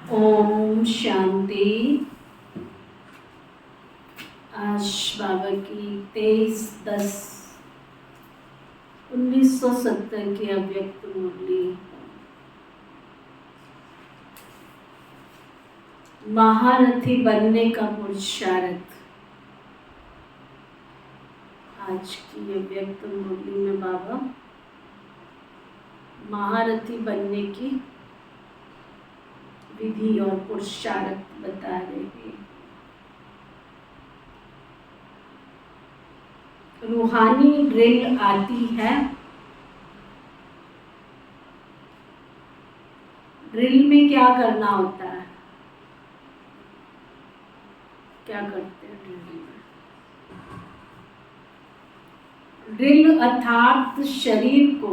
ओम शांति। आज बाबा की 23/10/1970 की अव्यक्त मुरली। महारथी बनने का पुरुषार्थ। आज की अव्यक्त मुरली में बाबा महारथी बनने की विधि और पुरुषार्थ बता रहे हैं। रूहानी ड्रिल आती है। ड्रिल में क्या करना होता है? क्या करते हैं ड्रिल में? ड्रिल अर्थात शरीर को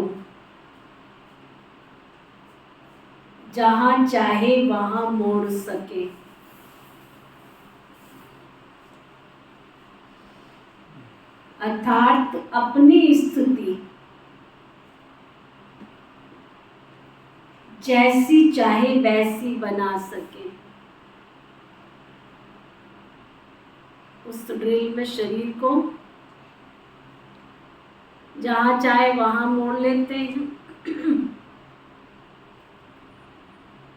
जहां चाहे वहां मोड़ सके। अर्थात अपनी स्थिति जैसी चाहे वैसी बना सके। उस ड्रिल में शरीर को जहां चाहे वहां मोड़ लेते हैं।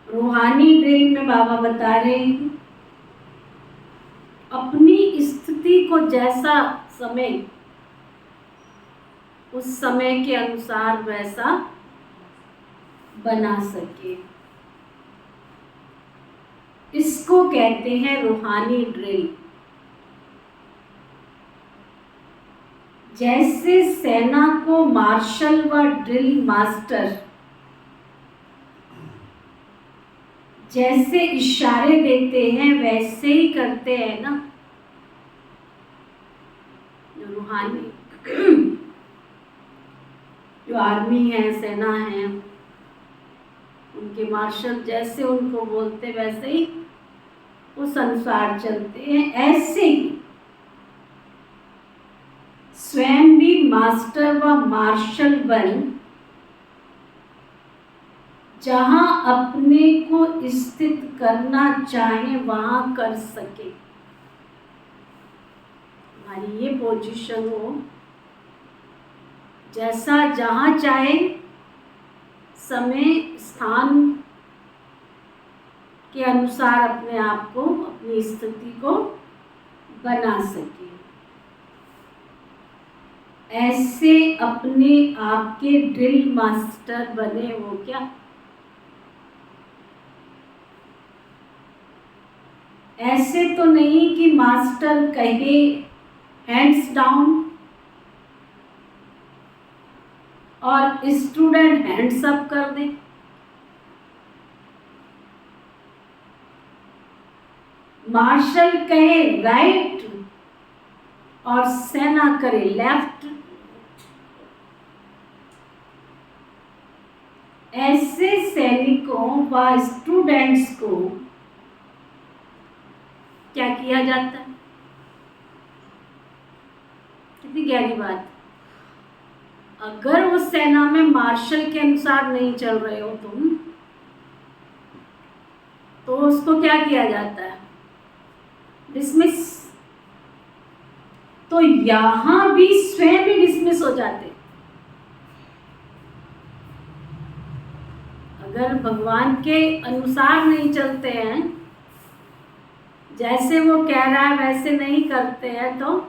रूहानी ड्रिल में बाबा बता रहे हैं अपनी स्थिति को जैसा समय उस समय के अनुसार वैसा बना सके। इसको कहते हैं रूहानी ड्रिल। जैसे सेना को मार्शल व ड्रिल मास्टर जैसे इशारे देते हैं वैसे ही करते हैं ना। जो रूहानी जो आर्मी है, सेना है, उनके मार्शल जैसे उनको बोलते वैसे ही उस अनुसार चलते हैं। ऐसे ही स्वयं भी मास्टर व मार्शल बन जहां अपने को स्थित करना चाहे वहां कर सके। हमारी ये पोजीशन हो जैसा जहां चाहे समय स्थान के अनुसार अपने आप को, अपनी स्थिति को बना सके। ऐसे अपने आप के ड्रिल मास्टर बने हो क्या? ऐसे तो नहीं कि मास्टर कहे हैंड्स डाउन और स्टूडेंट हैंड्स अप कर दे। मार्शल कहे राइट और सेना करे लेफ्ट। ऐसे सैनिकों व स्टूडेंट्स को क्या किया जाता है? कितनी गहरी बात। अगर उस सेना में मार्शल के अनुसार नहीं चल रहे हो तुम, तो उसको क्या किया जाता है? डिसमिस। तो यहां भी स्वयं ही डिसमिस हो जाते। अगर भगवान के अनुसार नहीं चलते हैं, जैसे वो कह रहा है वैसे नहीं करते हैं, तो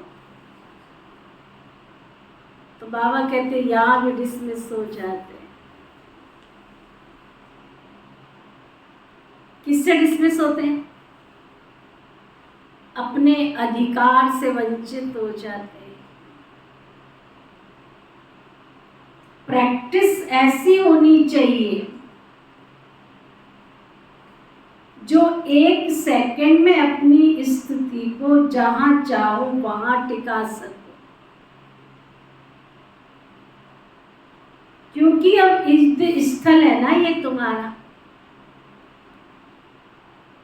बाबा कहते यहां भी डिसमिस हो जाते हैं। किससे डिसमिस होते हैं? अपने अधिकार से वंचित हो जाते हैं। प्रैक्टिस ऐसी होनी चाहिए जो 1 सेकंड में अपनी स्थिति को जहां चाहो वहां टिका सको। क्योंकि अब युद्ध स्थल है ना ये तुम्हारा।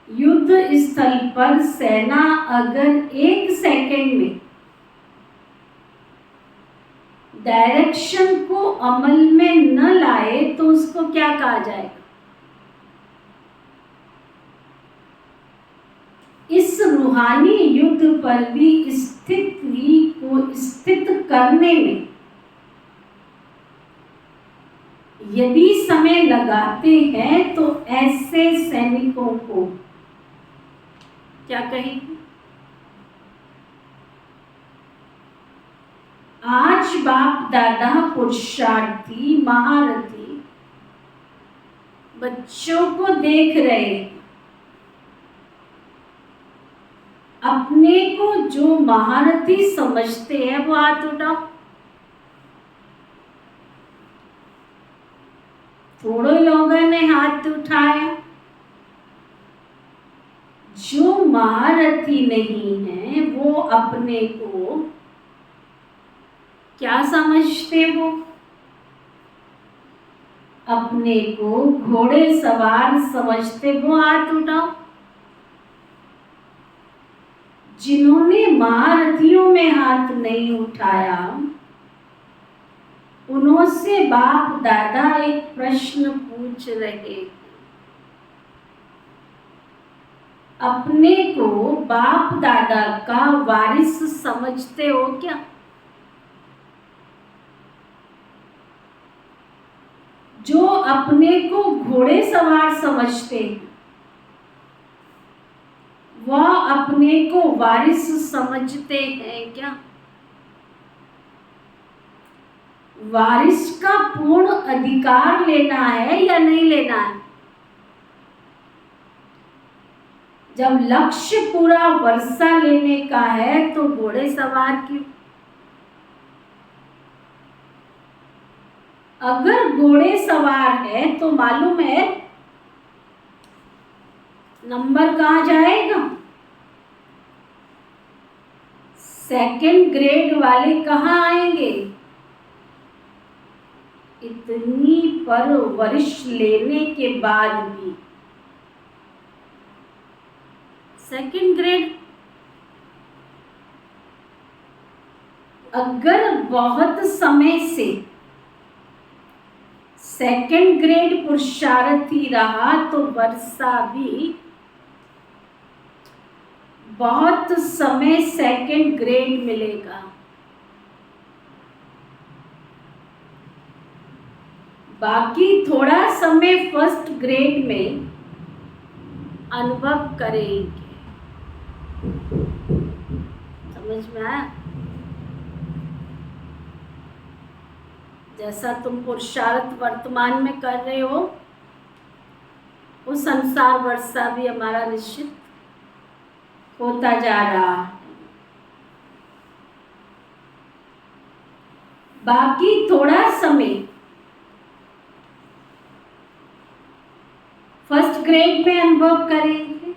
युद्ध स्थल पर सेना अगर 1 सेकंड में डायरेक्शन को अमल में न लाए तो उसको क्या कहा जाएगा? रूहानी युद्ध पर भी स्थिति को स्थित करने में यदि समय लगाते हैं तो ऐसे सैनिकों को क्या कहेंगे? आज बाप दादा पुरुषार्थी महारथी बच्चों को देख रहे हैं। अपने को जो महारथी समझते हैं वो हाथ उठाओ। थोड़े लोगों ने हाथ उठाया। जो महारथी नहीं है वो अपने को क्या समझते? वो अपने को घोड़े सवार समझते। वो हाथ उठाओ। जिन्होंने महारथियों में हाथ नहीं उठाया उनसे बाप दादा एक प्रश्न पूछ रहे। अपने को बाप दादा का वारिस समझते हो क्या? जो अपने को घोड़े सवार समझते हैं वह अपने को वारिस समझते हैं क्या? वारिस का पूर्ण अधिकार लेना है या नहीं लेना है? जब लक्ष्य पूरा वर्षा लेने का है तो घोड़े सवार क्यों? अगर घोड़े सवार है तो मालूम है नंबर कहाँ जाएगा? सेकंड ग्रेड वाले कहाँ आएंगे? इतनी परवरिश लेने के बाद भी सेकंड ग्रेड। अगर बहुत समय से सेकंड ग्रेड पुरुषार्थी रहा तो वर्षा भी बहुत समय सेकंड ग्रेड मिलेगा। बाकी थोड़ा समय फर्स्ट ग्रेड में अनुभव करेंगे। समझ में आया? जैसा तुम पुरुषार्थ वर्तमान में कर रहे हो उस अनुसार वर्षा भी हमारा निश्चित होता जा रहा है। बाकी थोड़ा समय फर्स्ट ग्रेड में अनुभव करेंगे।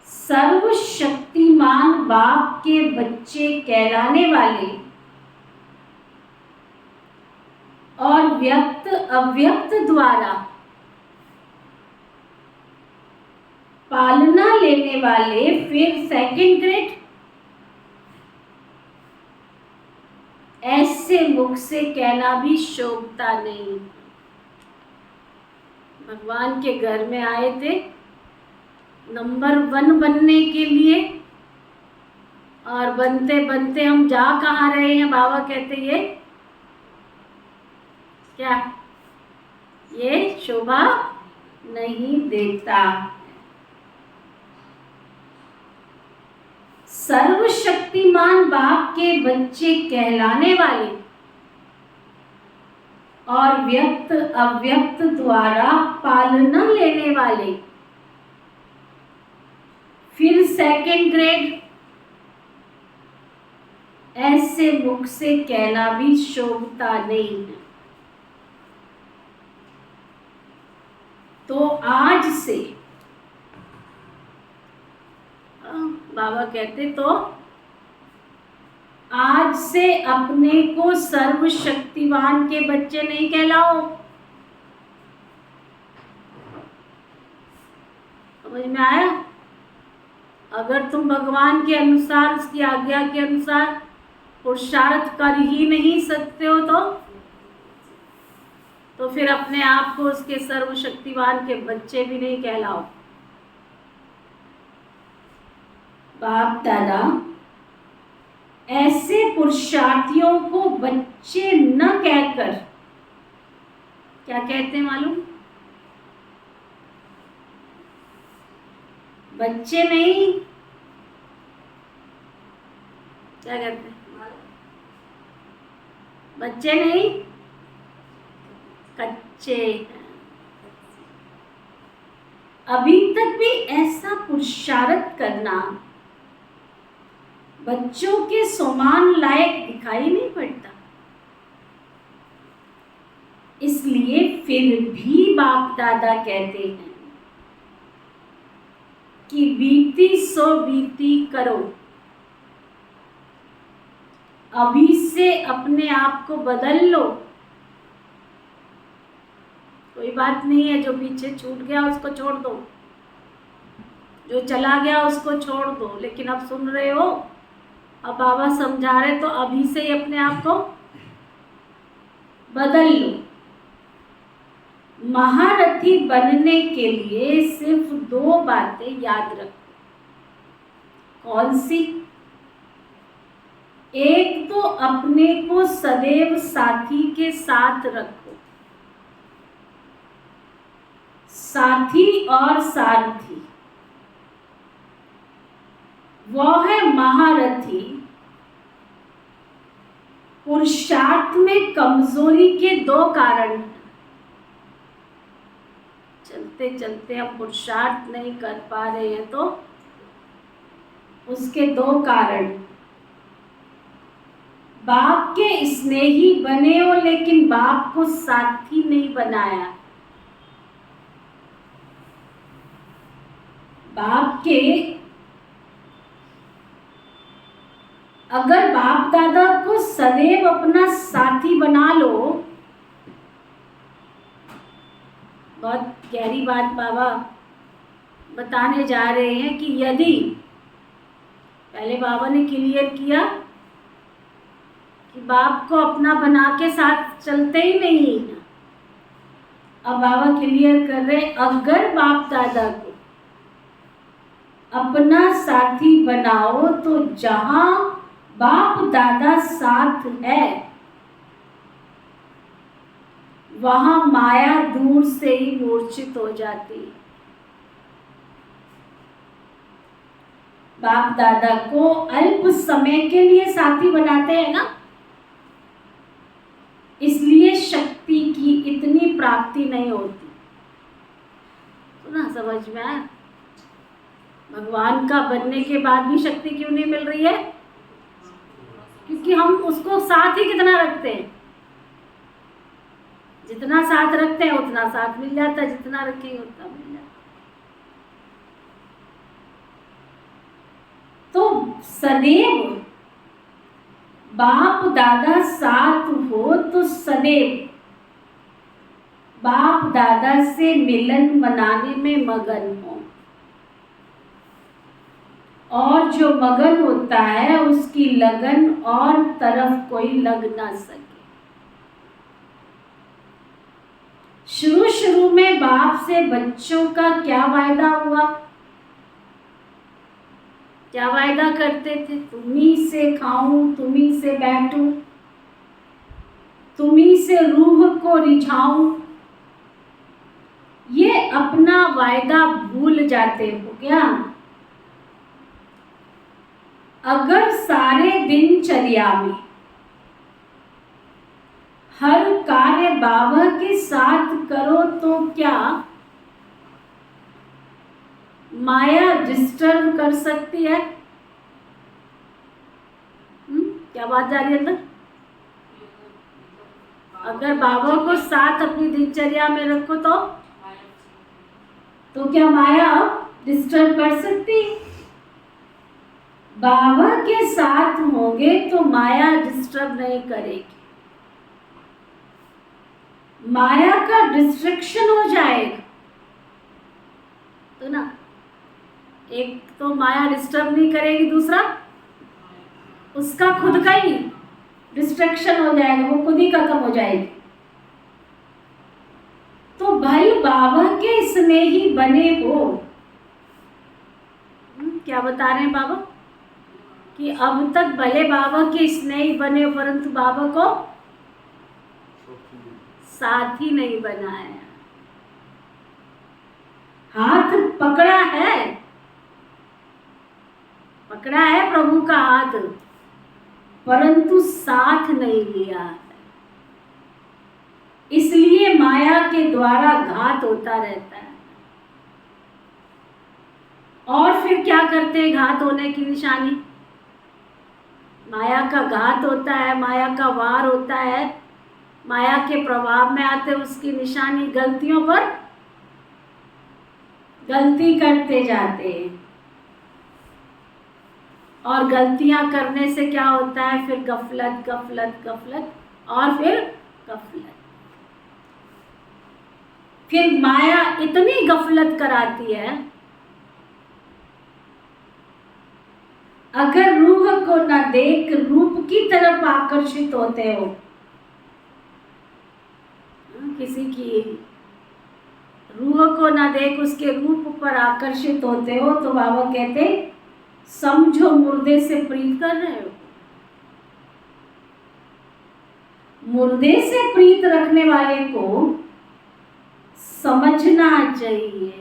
सर्वशक्तिमान बाप के बच्चे कहलाने वाले और व्यक्त अव्यक्त द्वारा पालना लेने वाले फिर सेकंड ग्रेड। ऐसे मुख से कहना भी शोभता नहीं। भगवान के घर में आए थे नंबर 1 बनने के लिए और बनते बनते हम जा कहाँ रहे हैं? बाबा कहते ये क्या ये शोभा नहीं देता। सर्वशक्तिमान बाप के बच्चे कहलाने वाले और व्यक्त अव्यक्त द्वारा पालना लेने वाले फिर सेकंड ग्रेड। ऐसे मुख से कहना भी शोभता नहीं है। तो आज से बाबा कहते तो आज से अपने को सर्वशक्तिवान के बच्चे नहीं कहलाओ। समझ में आया? अगर तुम भगवान के अनुसार उसकी आज्ञा के अनुसार पुरुषार्थ कर ही नहीं सकते हो तो फिर अपने आप को उसके सर्वशक्तिवान के बच्चे भी नहीं कहलाओ। बाप दादा ऐसे पुरुषार्थियों को बच्चे न कहकर क्या कहते हैं मालूम? बच्चे नहीं, क्या कहते हैं? बच्चे नहीं, कच्चे। अभी तक भी ऐसा पुरुषार्थ करना बच्चों के समान लायक दिखाई नहीं पड़ता। इसलिए फिर भी बाप दादा कहते हैं कि बीती सो बीती करो, अभी से अपने आप को बदल लो। कोई बात नहीं है, जो पीछे छूट गया उसको छोड़ दो, जो चला गया उसको छोड़ दो, लेकिन अब सुन रहे हो, अब बाबा समझा रहे, तो अभी से ही अपने आप को बदल लो। महारथी बनने के लिए सिर्फ 2 बातें याद रखो। कौन सी? एक तो अपने को सदैव साथी के साथ रखो। साथी और सारथी, वह है महारथी। पुरुषार्थ में कमजोरी के 2 कारण हैं। चलते चलते हम पुरुषार्थ नहीं कर पा रहे हैं तो उसके 2 कारण। बाप के स्नेही बने हो लेकिन बाप को साथी नहीं बनाया। बाप के अगर बाप दादा को सदैव अपना साथी बना लो, बहुत गहरी बात बाबा बताने जा रहे हैं कि यदि पहले बाबा ने क्लियर किया कि बाप को अपना बना के साथ चलते ही नहीं, अब बाबा क्लियर कर रहे, अगर बाप दादा को अपना साथी बनाओ तो जहां बाप दादा साथ है वहां माया दूर से ही मूर्छित हो जाती है। बाप दादा को अल्प समय के लिए साथी बनाते हैं ना, इसलिए शक्ति की इतनी प्राप्ति नहीं होती। तो ना समझ में आया? भगवान का बनने के बाद भी शक्ति क्यों नहीं मिल रही है? क्योंकि हम उसको साथ ही कितना रखते हैं। जितना साथ रखते हैं उतना साथ मिल जाता है, जितना रखेंगे उतना मिल जाता है। तो सदैव बाप दादा साथ हो तो सदैव बाप दादा से मिलन मनाने में मगन हो, और जो मगन होता है उसकी लगन और तरफ कोई लग ना सके। शुरू शुरू में बाप से बच्चों का क्या वायदा हुआ? क्या वायदा करते थे? तुम्ही से खाऊं, तुम्ही से बैठूं, तुम्ही से रूह को रिझाऊं। ये अपना वायदा भूल जाते हो क्या? अगर सारे दिनचर्या में हर कार्य बाबा के साथ करो तो क्या माया डिस्टर्ब कर सकती है? क्या बात जा रही है अंदर? अगर बाबा को साथ अपनी दिनचर्या में रखो तो क्या माया डिस्टर्ब कर सकती? बाबा के साथ होंगे तो माया डिस्टर्ब नहीं करेगी। माया का डिस्ट्रैक्शन हो जाएगा तो ना, एक तो माया डिस्टर्ब नहीं करेगी, दूसरा उसका खुद का ही डिस्ट्रैक्शन हो जाएगा, वो खुद ही खत्म हो जाएगी। तो भाई बाबा के स्नेही बने हो, क्या बता रहे हैं बाबा कि अब तक भले बाबा के स्नेही बने परंतु बाबा को साथी नहीं बनाया। हाथ पकड़ा है प्रभु का हाथ, परंतु साथ नहीं लिया है। इसलिए माया के द्वारा घात होता रहता है। और फिर क्या करते हैं घात होने की निशानी? माया का घात होता है, माया का वार होता है, माया के प्रभाव में आते उसकी निशानी गलतियों पर गलती करते जाते हैं। और गलतियां करने से क्या होता है? फिर गफलत गफलत गफलत और फिर गफलत। फिर माया इतनी गफलत कराती है, अगर रूह को न देख रूप की तरफ आकर्षित होते हो, किसी की रूह को न देख उसके रूप पर आकर्षित होते हो, तो बाबा कहते समझो मुर्दे से प्रीत कर रहे हो। मुर्दे से प्रीत रखने वाले को समझना चाहिए।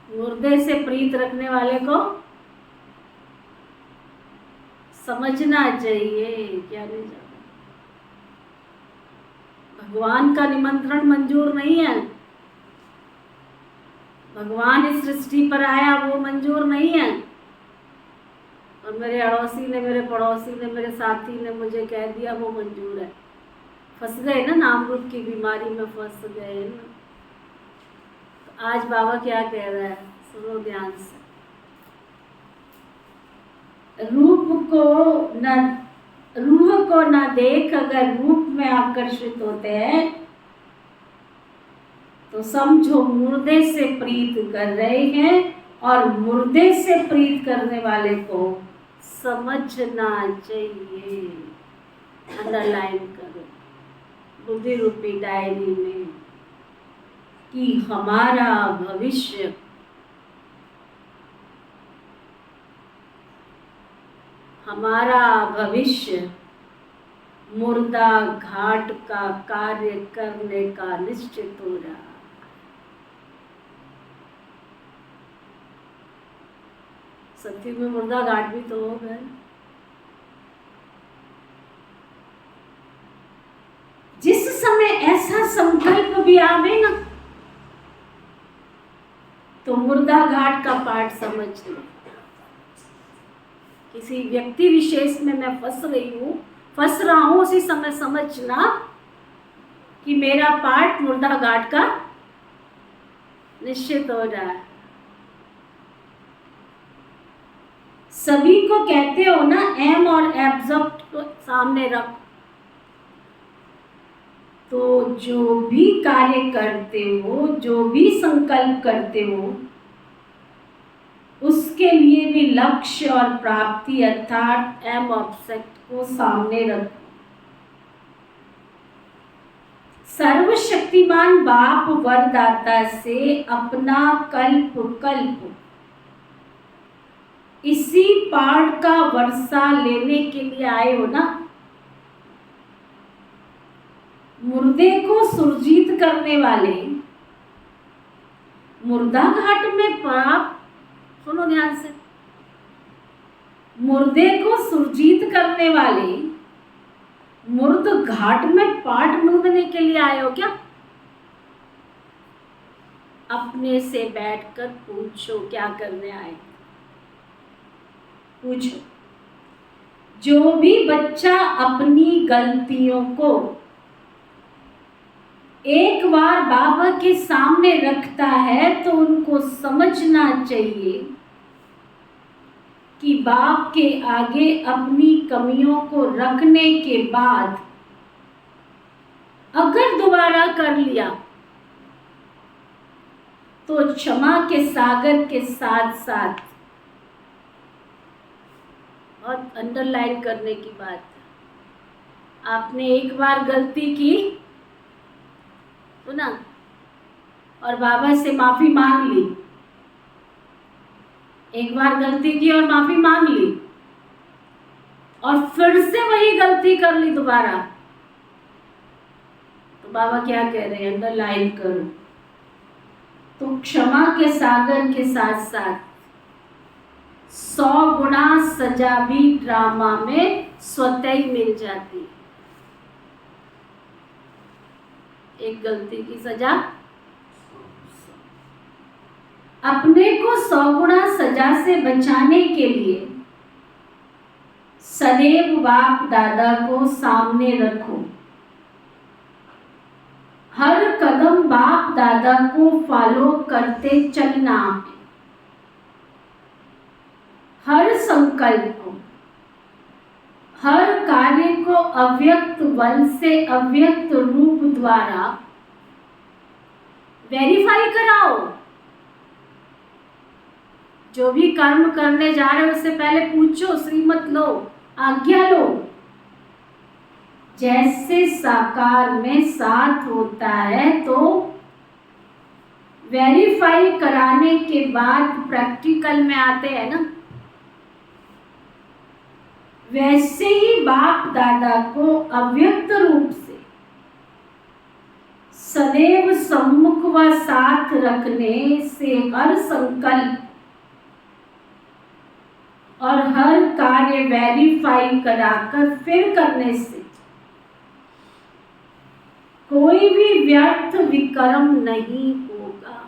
मुर्दे से प्रीत रखने वाले को समझना चाहिए। क्या नहीं जाता? भगवान का निमंत्रण मंजूर नहीं है। भगवान इस सृष्टि पर आया वो मंजूर नहीं है। और मेरे अड़ोसी ने, मेरे पड़ोसी ने, मेरे साथी ने मुझे कह दिया वो मंजूर है। फंस गए ना, नाम रूप की बीमारी में फंस गए ना। तो आज बाबा क्या कह रहा है, सुनो ध्यान से। रूह को न देख अगर रूप में आकर्षित होते हैं तो समझो मुर्दे से प्रीत कर रहे हैं। और मुर्दे से प्रीत करने वाले को समझना चाहिए। अंडरलाइन करो बुद्धि रूपी डायरी में कि हमारा भविष्य मुर्दा घाट का कार्य करने का निश्चित हो रहा। सत्युग में मुर्दा घाट भी तो हो गए। जिस समय ऐसा संकल्प भी आवे ना, तो मुर्दा घाट का पाठ समझ लो। किसी व्यक्ति विशेष में मैं फंस रहा हूं, उसी समय समझना कि मेरा पाठ मुर्दा घाट का निश्चित हो रहा है। सभी को कहते हो ना, एम और एब्जॉर्ब को सामने रख, तो जो भी कार्य करते हो, जो भी संकल्प करते हो, उसके लिए भी लक्ष्य और प्राप्ति अर्थात एम ऑब्जेक्ट को सामने रखो। सर्वशक्तिमान बाप वरदाता से अपना कल्प इसी पाठ का वर्षा लेने के लिए आए हो ना। मुर्दे को सुरजीत करने वाले मुर्दा घाट में पाप, सुनो ध्यान से, मुर्दे को सुरजीत करने वाले मुर्द घाट में पाठ मूंदने के लिए आए हो क्या? अपने से बैठकर पूछो क्या करने आए। पूछो। जो भी बच्चा अपनी गलतियों को एक बार बाबा के सामने रखता है तो उनको समझना चाहिए कि बाप के आगे अपनी कमियों को रखने के बाद अगर दोबारा कर लिया तो क्षमा के सागर के साथ साथ, और अंडरलाइन करने की बात है, आपने एक बार गलती की तो ना, और बाबा से माफी मांग ली, एक बार गलती की और माफी मांग ली और फिर से वही गलती कर ली दोबारा, तो बाबा क्या कह रहे हैं, अंडरलाइन करो, तो क्षमा के सागर के साथ साथ 100 गुना सजा भी ड्रामा में स्वतः ही मिल जाती है। एक गलती की सजा, अपने को 100 गुना सजा से बचाने के लिए सदैव बाप दादा को सामने रखो, हर कदम बाप दादा को फॉलो करते चलना, हर संकल्प को, हर कार्य को अव्यक्त बल से अव्यक्त रूप द्वारा वेरीफाई कराओ। जो भी कर्म करने जा रहे हो उससे पहले पूछो, श्रीमत लो, आज्ञा लो। जैसे साकार में साथ होता है तो वेरीफाई कराने के बाद प्रैक्टिकल में आते हैं ना, वैसे ही बाप दादा को अव्यक्त रूप से सदैव सम्मुख व साथ रखने से हर संकल्प और हर कार्य वेरीफाई कराकर फिर करने से कोई भी व्यर्थ विकर्म नहीं होगा।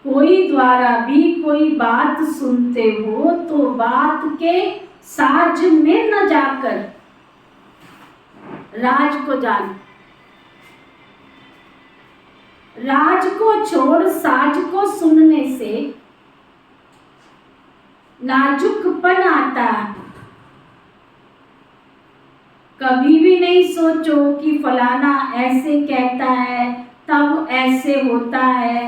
कोई द्वारा भी कोई बात सुनते हो तो बात के साज में न जाकर राज को जान, राज को छोड़ साज को सुनने से नाजुकपन आता है। कभी भी नहीं सोचो कि फलाना ऐसे कहता है तब ऐसे होता है,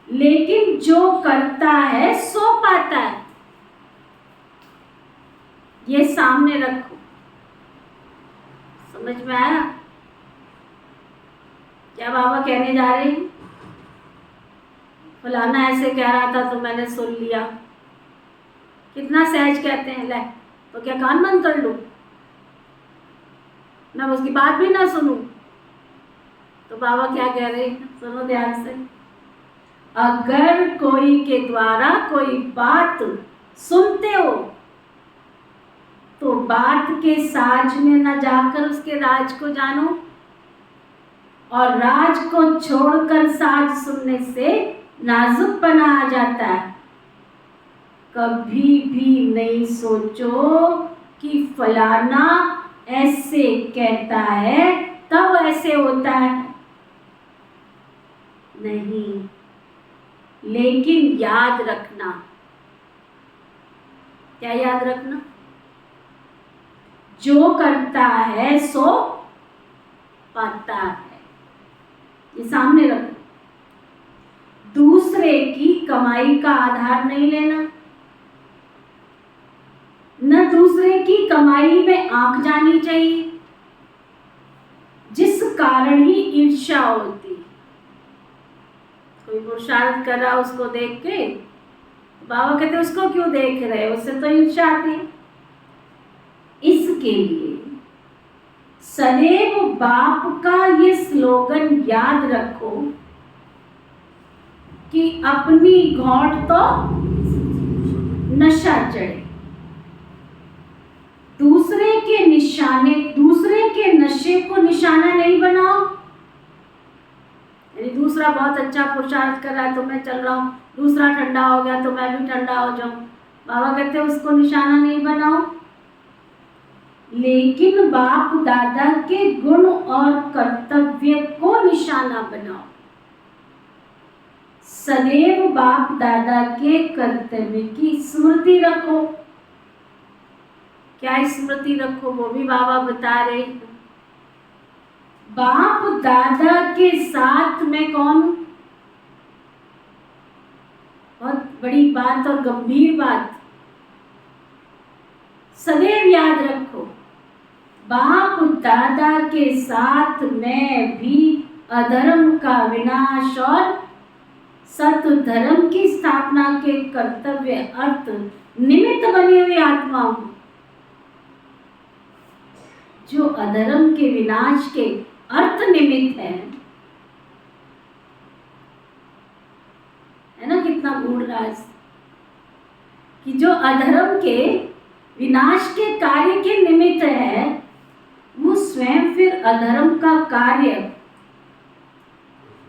लेकिन जो करता है सो पाता है, ये सामने रखो। समझ में आया क्या बाबा कहने जा रहे हैं? फलाना ऐसे कह रहा था तो मैंने सुन लिया, कितना सहज कहते हैं, ले तो क्या कान बंद कर लूं, मैं उसकी बात भी ना सुनूं? तो बाबा क्या कह रहे हैं, सुनो ध्यान से। अगर कोई के द्वारा कोई बात सुनते हो तो बात के साज में न जाकर उसके राज को जानो, और राज को छोड़कर साज सुनने से नाजुकपना आ जाता है। कभी भी नहीं सोचो कि फलाना ऐसे कहता है तब ऐसे होता है, नहीं। लेकिन याद रखना, क्या याद रखना? जो करता है सो पाता है, ये सामने रखो। दूसरे की कमाई का आधार नहीं लेना, न दूसरे की कमाई में आंख जानी चाहिए, जिस कारण ही ईर्ष्या होती। कोई पुरुषार्थ कर रहा उसको देख के बाबा कहते उसको क्यों देख रहे हो, उससे तो ईर्ष्या आती है। इसके लिए सदैव बाप का ये स्लोगन याद रखो कि अपनी घोट तो नशा चढ़े, दूसरे के निशाने, दूसरे के नशे को निशाना नहीं बनाओ। यानी दूसरा बहुत अच्छा पुरुषार्थ कर रहा है तो मैं चल रहा हूँ, दूसरा ठंडा हो गया तो मैं भी ठंडा हो जाऊं। बाबा कहते हैं उसको निशाना नहीं बनाओ, लेकिन बाप दादा के गुण और कर्तव्य को निशाना बनाओ। सदैव बाप दादा के कर्तव्य की स्मृति रखो। क्या स्मृति रखो वो भी बाबा बता रहे हैं। बाप दादा के साथ में कौन, बहुत बड़ी बात और गंभीर बात सदैव याद रखो, बाप दादा के साथ मैं भी अधर्म का विनाश और सत धर्म की स्थापना के कर्तव्य अर्थ निमित्त बनी हुई आत्मा हूं। जो अधर्म के विनाश के अर्थ निमित्त है ना, कितना गूढ़ राज, कि जो अधर्म के विनाश के कार्य के निमित्त है, वो स्वयं फिर अधर्म का कार्य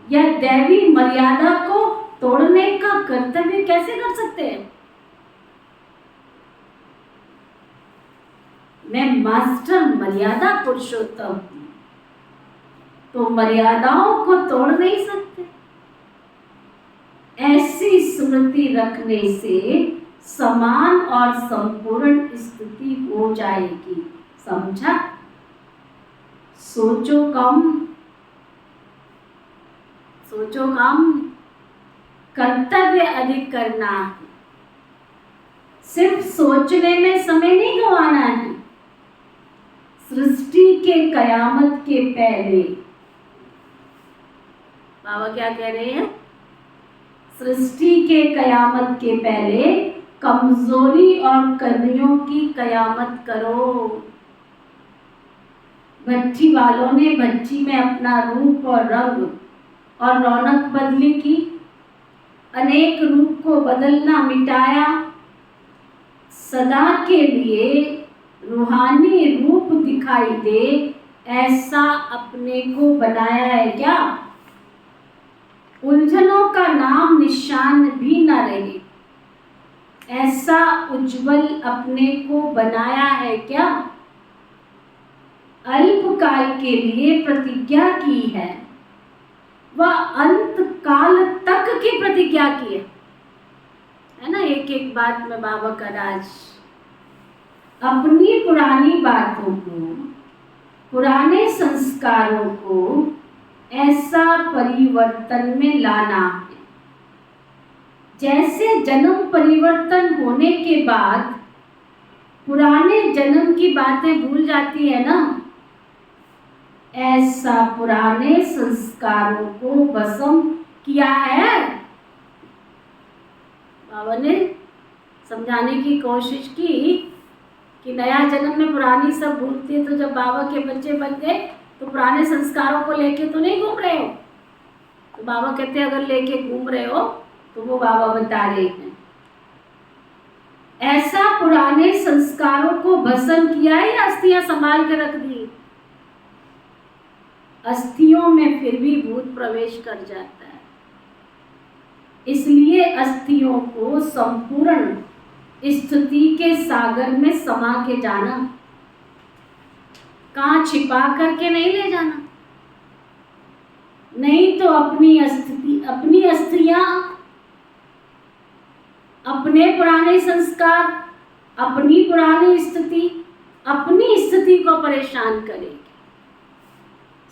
या दैवी मर्यादा को तोड़ने का कर्तव्य कैसे कर सकते हैं? मैं मास्टर मर्यादा पुरुषोत्तम हूं, तो मर्यादाओं को तोड़ नहीं सकते। ऐसी स्मृति रखने से समान और संपूर्ण स्थिति हो जाएगी। समझा? सोचो कम, कर्तव्य अधिक करना है। सिर्फ सोचने में समय नहीं गंवाना है। सृष्टि के कयामत के पहले, बाबा क्या कह रहे हैं? सृष्टि के कयामत के पहले कमजोरी और कमियों की कयामत करो। भट्टी वालों ने भट्टी में अपना रूप और रंग और रौनक बदली की, अनेक रूप को बदलना मिटाया, सदा के लिए रूहानी रूप दिखाई दे ऐसा अपने को बनाया है क्या? उलझनों का नाम निशान भी न रहे ऐसा उज्जवल अपने को बनाया है क्या? अल्पकाल के लिए प्रतिज्ञा की है, वह अंत काल तक की प्रतिज्ञा की है ना। एक एक बात में बाबा का राज। अपनी पुरानी बातों को, पुराने संस्कारों को ऐसा परिवर्तन में लाना है, जैसे जन्म परिवर्तन होने के बाद पुराने जन्म की बातें भूल जाती है ना, ऐसा पुराने संस्कारों को भस्म किया है। बाबा ने समझाने की कोशिश की कि नया जन्म में पुरानी सब भूलती है, तो जब बाबा के बच्चे बन गए तो पुराने संस्कारों को लेके तो नहीं घूम रहे हो। तो बाबा कहते हैं अगर लेके घूम रहे हो तो वो बाबा बता रहे हैं, ऐसा पुराने संस्कारों को भस्म किया है या अस्थियां संभाल के रख दी? अस्थियों में फिर भी भूत प्रवेश कर जाता है, इसलिए अस्थियों को संपूर्ण स्थिति के सागर में समा के जाना, कहाँ छिपा करके नहीं ले जाना। नहीं तो अपनी अस्थियां, अपने पुराने संस्कार, अपनी पुरानी स्थिति, अपनी स्थिति को परेशान करेगी।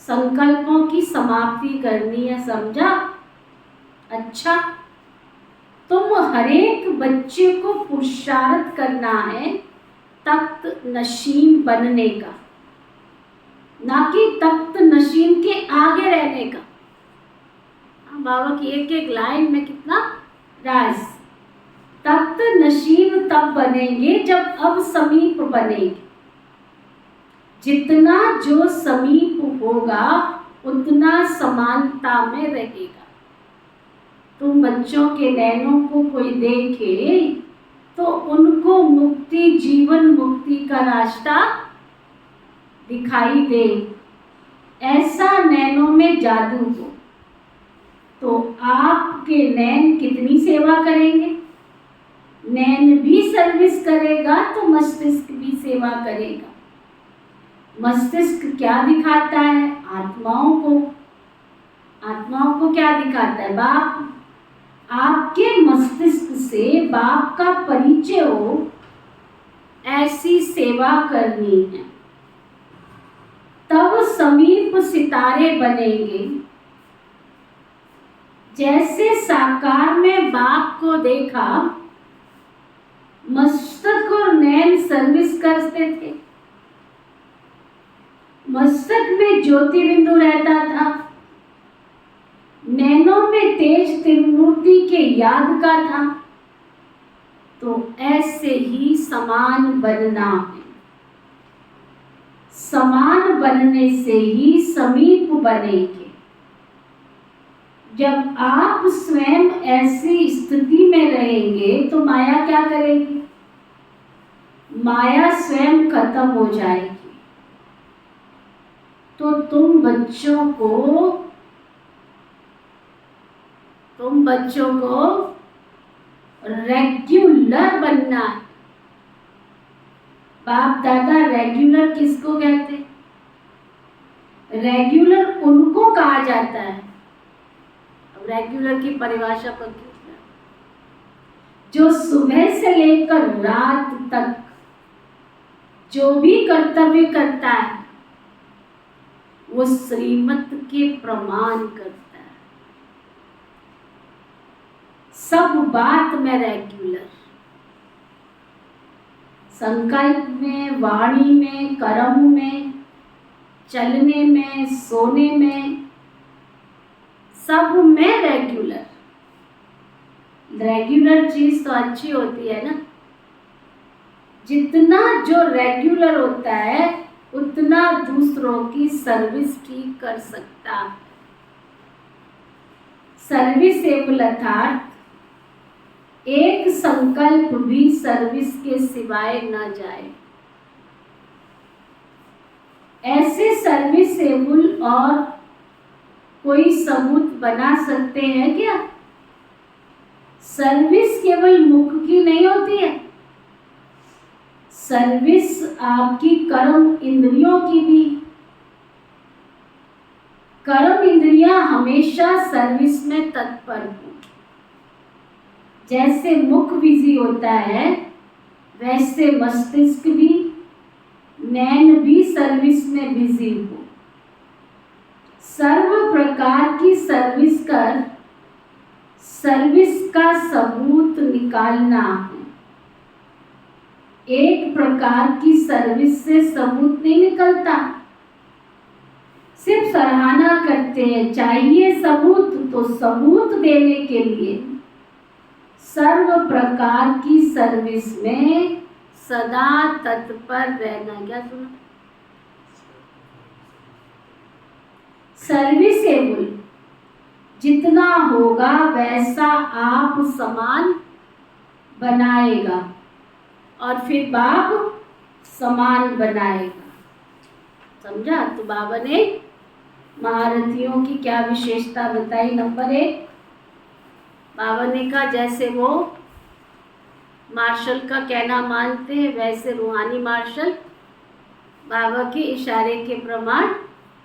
संकल्पों की समाप्ति करनी है, समझा? अच्छा, तुम हरेक बच्चे को पुरुषार्थ करना है तख्त नशीन बनने का, ना कि तख्त नशीन के आगे रहने का। बाबा की एक एक लाइन में कितना राज। तख्त नशीन तब बनेंगे जब अब समीप बनेंगे। जितना जो समीप होगा उतना समानता में रहेगा। तुम बच्चों के नैनों को कोई देखे तो उनको मुक्ति, जीवन मुक्ति का रास्ता दिखाई दे, ऐसा नैनों में जादू हो, तो आपके नैन कितनी सेवा करेंगे? नैन भी सर्विस करेगा तो मस्तिष्क भी सेवा करेगा। मस्तिष्क क्या दिखाता है? आत्माओं को क्या दिखाता है? बाप। आपके मस्तिष्क से बाप का परिचय हो, ऐसी सेवा करनी है, तब समीप सितारे बनेंगे। जैसे साकार में बाप को देखा, मस्तक और नैन सर्विस करते थे, मस्तक में ज्योति बिंदु रहता था, नैनों में तेज त्रिमूर्ति के याद का था। तो ऐसे ही समान बनना है। समान बनने से ही समीप बनेंगे। जब आप स्वयं ऐसी स्थिति में रहेंगे तो माया क्या करेगी? माया स्वयं खत्म हो जाएगी। तो तुम बच्चों को रेगुलर बनना है। बाप दादा रेगुलर किसको कहते हैं? रेगुलर उनको कहा जाता है। अब रेगुलर की परिभाषा पर जो सुबह से लेकर रात तक जो भी कर्तव्य करता है वो श्रीमत के प्रमाण करता है। सब बात में रेगुलर, संकल्प में, वाणी में, कर्म में, चलने में, सोने में, सब में रेगुलर। रेगुलर चीज तो अच्छी होती है ना। जितना जो रेगुलर होता है उतना दूसरों की सर्विस ठीक कर सकता है। सर्विसेबल अर्थात एक संकल्प भी सर्विस के सिवाय न जाए। ऐसे सर्विसेबल और कोई सबूत बना सकते हैं क्या? सर्विस केवल मुख की नहीं होती है, सर्विस आपकी कर्म इंद्रियों की भी। कर्म इंद्रियां हमेशा सर्विस में तत्पर हो। जैसे मुख बिजी होता है वैसे मस्तिष्क भी, नैन भी सर्विस में बिजी हो। सर्व प्रकार की सर्विस कर सर्विस का सबूत निकालना है। एक प्रकार की सर्विस से सबूत नहीं निकलता, सिर्फ सराहना करते हैं। चाहिए सबूत तो सबूत देने के लिए सर्व प्रकार की सर्विस में सदा तत्पर रहना। क्या सुना? सर्विसेबल जितना होगा वैसा आप समान बनाएगा और फिर बाप समान बनाएगा। समझा? तो बाबा ने महारथियों की क्या विशेषता बताई? नंबर 1, बाबा ने कहा जैसे वो मार्शल का कहना मानते हैं वैसे रूहानी मार्शल बाबा के इशारे के प्रमाण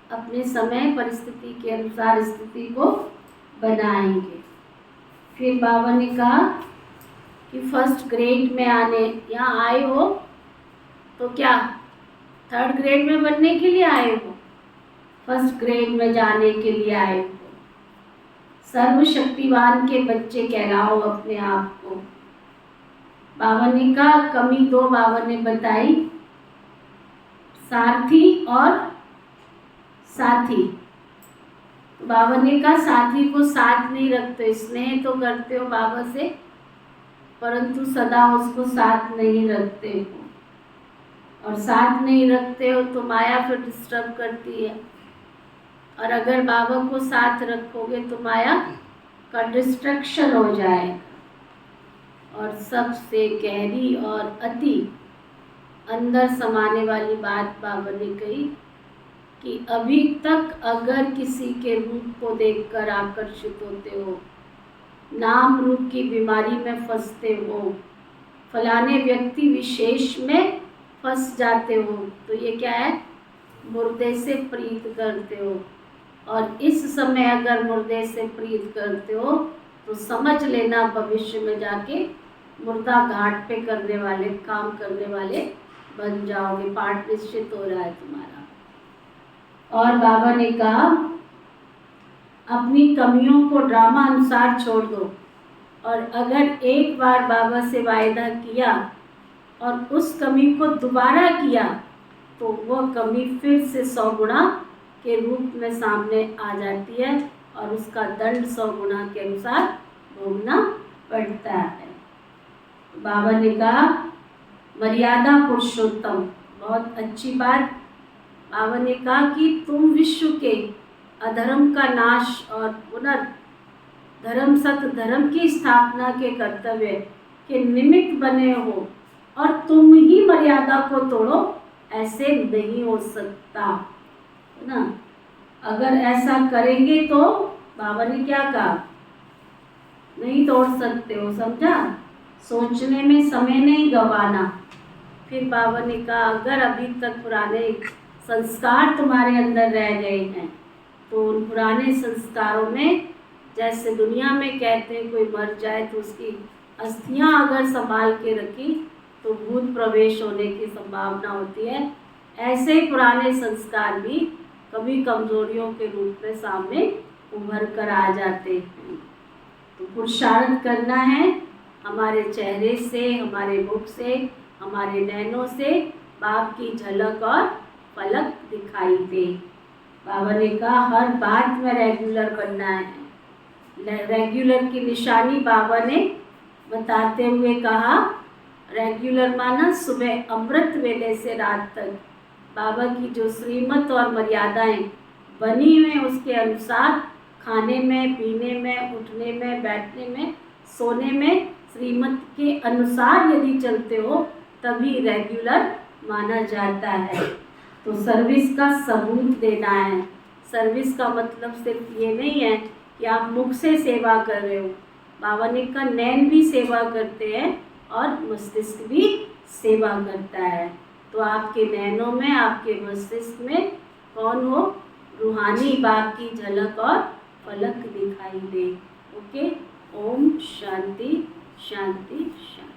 अपने समय परिस्थिति के अनुसार स्थिति को बनाएंगे। फिर बाबा ने कहा कि फर्स्ट ग्रेड में यहाँ आए हो तो क्या थर्ड ग्रेड में बनने के लिए आए हो? फर्स्ट ग्रेड में जाने के लिए आए हो। सर्वशक्तिवान के बच्चे कहलाओ अपने आप को। बाबा ने कहा कमी 2 बाबा ने बताई, सारथी और साथी। तो बाबा ने कहा साथी को साथ नहीं रखते, स्नेह तो करते हो बाबा से परंतु सदा उसको साथ नहीं रखते हो, और साथ नहीं रखते हो तो माया फिर डिस्टर्ब करती है। और अगर बाबा को साथ रखोगे तो माया का डिस्ट्रक्शन हो जाएगा। और सबसे गहरी और अति अंदर समाने वाली बात बाबा ने कही कि अभी तक अगर किसी के रूप को देखकर आकर्षित होते हो, नाम रूप की बीमारी में फंसते हो, फलाने व्यक्ति विशेष में फंस जाते हो, तो ये क्या है? मुर्दे से प्रीत करते हो। और इस समय अगर मुर्दे से प्रीत करते हो तो समझ लेना भविष्य में जाके मुर्दा घाट पे करने वाले, काम करने वाले बन जाओगे। पाठ निश्चित हो रहा है तुम्हारा। और बाबा ने कहा अपनी कमियों को ड्रामा अनुसार छोड़ दो, और अगर एक बार बाबा से वायदा किया और उस कमी को दोबारा किया तो वह कमी फिर से 100 गुना के रूप में सामने आ जाती है और उसका दंड 100 गुना के अनुसार भोगना पड़ता है। बाबा ने कहा मर्यादा पुरुषोत्तम, बहुत अच्छी बात। बाबा ने कहा कि तुम विश्व के अधर्म का नाश और पुनर्धर्म सत्य धर्म की स्थापना के कर्तव्य के निमित्त बने हो और तुम ही मर्यादा को तोड़ो, ऐसे नहीं हो सकता, है ना। अगर ऐसा करेंगे तो बाबा ने क्या कहा, नहीं तोड़ सकते हो, समझा। सोचने में समय नहीं गवाना। फिर बाबा ने कहा अगर अभी तक पुराने संस्कार तुम्हारे अंदर रह गए हैं तो उन पुराने संस्कारों में, जैसे दुनिया में कहते हैं कोई मर जाए तो उसकी अस्थियां अगर संभाल के रखी तो भूत प्रवेश होने की संभावना होती है, ऐसे ही पुराने संस्कार भी कभी कमजोरियों के रूप में सामने उभर कर आ जाते हैं। तो पुरुषार्थ करना है, हमारे चेहरे से, हमारे मुख से, हमारे नैनों से बाप की झलक और पलक दिखाई दे। बाबा ने कहा हर बात में रेगुलर बनना है। रेगुलर की निशानी बाबा ने बताते हुए कहा, रेगुलर माना सुबह अमृत वेले से रात तक बाबा की जो श्रीमत और मर्यादाएं बनी हुई उसके अनुसार खाने में, पीने में, उठने में, बैठने में, सोने में श्रीमत के अनुसार यदि चलते हो तभी रेगुलर माना जाता है। तो सर्विस का सबूत देना है। सर्विस का मतलब सिर्फ ये नहीं है कि आप मुख से सेवा कर रहे हो, बाबा ने कहा नैन भी सेवा करते हैं और मस्तिष्क भी सेवा करता है। तो आपके नैनों में, आपके मस्तिष्क में कौन हो, रूहानी बाप की झलक और पलक दिखाई दे। ओके, ओम शांति शांति शांति।